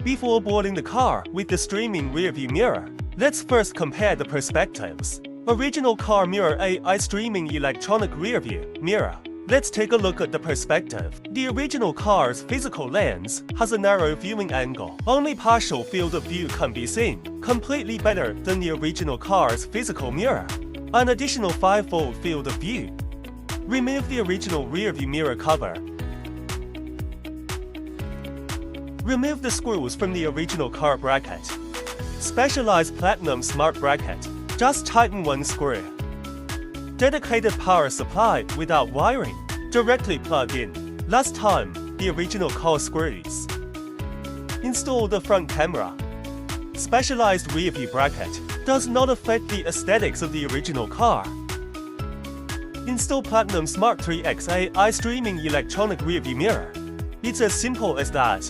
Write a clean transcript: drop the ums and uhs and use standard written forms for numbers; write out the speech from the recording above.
Before boarding the car with the streaming rearview mirror, let's first compare the perspectives. Original car mirror AI streaming electronic rearview mirror. Let's take a look at the perspective. The original car's physical lens has a narrow viewing angle. Only partial field of view can be seen, completely better than the original car's physical mirror. An additional 5-fold field of view. Remove the original rearview mirror cover. Remove the screws from the original car bracket. Specialized platinum smart bracket. Just tighten one screw. Dedicated power supply without wiring. Directly plug in. Last time, the original car screws. Install the front camera. Specialized rearview bracket. Does not affect the aesthetics of the original car. Install Platinum Smart 3X AI streaming electronic rearview mirror. It's as simple as that.